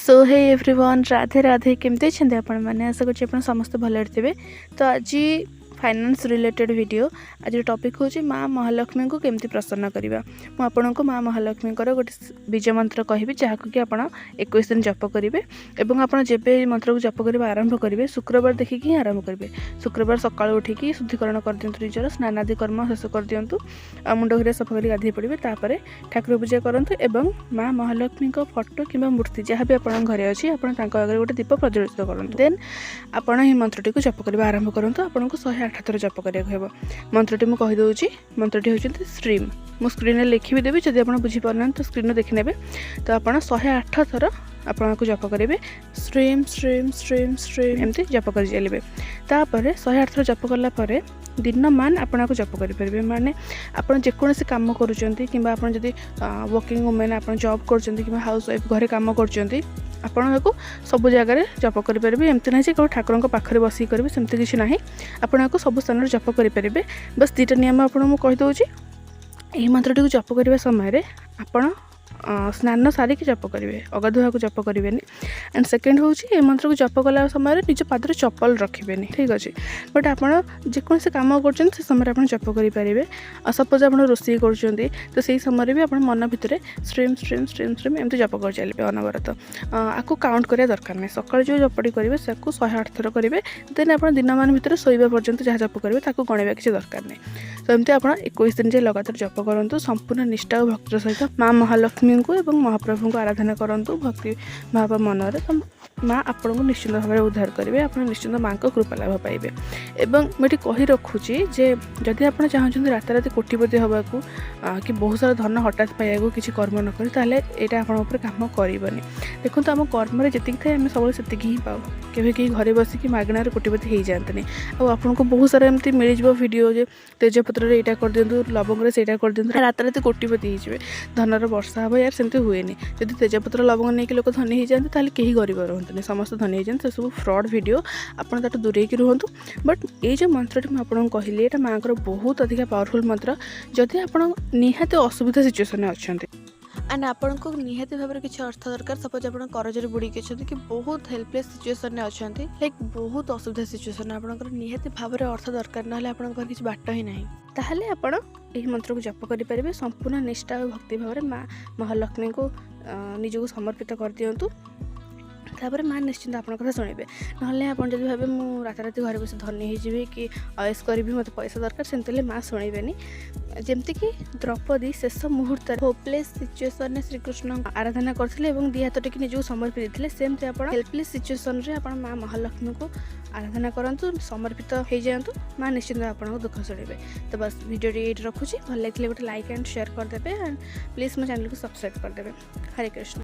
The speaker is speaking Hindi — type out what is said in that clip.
सो हे एवरीवन राधे राधे केमती अच्छे आपण मैंने आशा कर समस्त भल थे। तो आज फाइनेंस रिलेटेड वीडियो आज टॉपिक हूँ माँ महालक्ष्मी को केमती प्रसन्न करवा। मुझे को माँ महालक्ष्मी गोटे बीज मंत्र कहि जहाँ कि आप 21 दिन जप करेंगे और आपड़ जब मंत्र को जप करने आरंभ करेंगे शुक्रवार देखिए ही आरंभ करेंगे। शुक्रवार सका उठिकी शुद्धिकरण कर दिंतु निजर स्नानादि कर्म शेष कर दिंतु मुंड घरिया सफा कर गाधे पड़े तापर ठाकुर पूजा करूँ और माँ महालक्ष्मी फोटो कि मूर्ति जहाँ भी आप घरे अच्छी आगे गोटे दीप प्रज्वलित करूँ। देन आपण ही मंत्रटी को जप करने आरंभ करूँ। आपन को 108 थर जप करा मंत्रटी मुझे कहीदे मंत्रटी हूँ श्रीम। मु स्क्रीन में लिखी भी देवी जब आप बुझीपार तो स्क्रीन देखी ने तो आप 108 थर आपन को जप करेंगे श्रीम श्रीम श्रीम श्रीम एमती जप कर चलिए। तापर 108 थर जप कलापर दिन मान आपन को जप करेंगे माने आप जेकोसी कम करुँच कि वर्किंग वुमेन आप जॉब कर हाउस वाइफ घरे कम कर आपण को सब जगह जप करेंगे। एमती ना कि ठाकुर पाखे बसिक करेंगे सेमती किसी ना आपन को सब स्थान जप करेंगे। बस 2टा नियम आपको मुझे कहीदे यही मंत्रटी को जप करने समय आपण स्नान सारिकी जप करेंगे अगाधुआ को जप करेंगे। एंड सेकेंड हूँ ये मंत्र को जप कला समय निज पादर चप्पल रखिए ठीक अच्छे। बट आपड़ जेकोसी कम कर समय आप जप करेंगे। सपोज आप रोषे कर तो सही समय भी आप मन भितर स्ट्रीम स्ट्रीम स्ट्रीम स्ट्रीम एमती जप कर चलिए अनवरत। आपको काउंट करा दरकार नहीं सकाल जो जपटी करेंगे से 108 थर करेंगे। देन आप दिन मान भितर शोवा पर्यंत जहाँ जप करेंगे गणवा किसी दरकार नहीं। तो एमती आप 21 दिन जाए लगातार जप करूँ संपूर्ण निष्ठा और भक्तिर सहित माँ महालक्ष्मी को एवं महाप्रभु को आराधना करूँ भक्ति भाव मनरे। तो माँ आपन को निश्चिंत भाव में उद्धार करेंगे आप निश्चिंत माँ को कृपा लाभ पाइबे। एवं मुझे कही रखुची जे जदि आप चाहते राताराति कोटिपति हवा कि बहुत सारा धन हठात पाइबा किसी कर्म न करी ताले एटा आपन ऊपर काम करबनी। देखो आम कर्म जी थाए आम सब से ही पाऊ केवे कहीं घरे बसिक मागणार कोटिपति हो जाते आपन को बहुत सारा एमती मिल जाए वीडियो जे तेजपत्र यहाँ कर दिंतु लवंग से कर दिंतु राताराति कोटिपति हो धनर वर्षा हम यार सेमती हुए जब तेजपत्र लवंग नहीं कि लोक धनी हो जाते ताले कहीं गरीब रुहतुनि समस्त धनी हो जाते सब फ्रॉड वीडियो आपड़ ताठू दूरेक रुहतु। बट ये जो मंत्रटी मुझे कहली ये माँ को बहुत अधिक पावरफुल मंत्र जदि आप निहाती असुविधा सिचुएसन अच्छा एंड आपन को निहाती भाव में किसी अर्थ दरकार। सपोज आप करजरे बुड़ीकी अच्छा कि बहुत हेल्पलेस सिचुएसन अच्छा लाइक बहुत असुविधा सिचुएसन आपंकर निहाती भाव में अर्थ दरकार ना आप किसी बाट ही ना ताहले आपण यही मंत्र को जप करेंगे संपूर्ण निष्ठा और भक्ति भाव में माँ महालक्ष्मी को निजको समर्पित कर दिंतु। तापर माँ निश्चिंत आप कथा शुणे ना आप जब भावे मुझे राताराति घर बस धनी हो कि अयस करी मत पैसा दरकार सेमती माँ शुणे जमती कि द्रौपदी शेष मुहूर्त होपलेस सिचुएसन श्रीकृष्ण आराधना करते दी हाथ टेक निजको समर्पित देते सेमती आप हेल्पलेस सिचुएसन रे आप माँ महालक्ष्मी को आराधना करूँ समर्पित हो जातु माँ निश्चिंत आपको दुख शुणे। तो बस वीडियो ये रखुच्छी भल लगे गोटे लाइक एंड शेयर करदे एंड प्लीज मो चैनल को सब्सक्राइब करदे। हरे कृष्ण।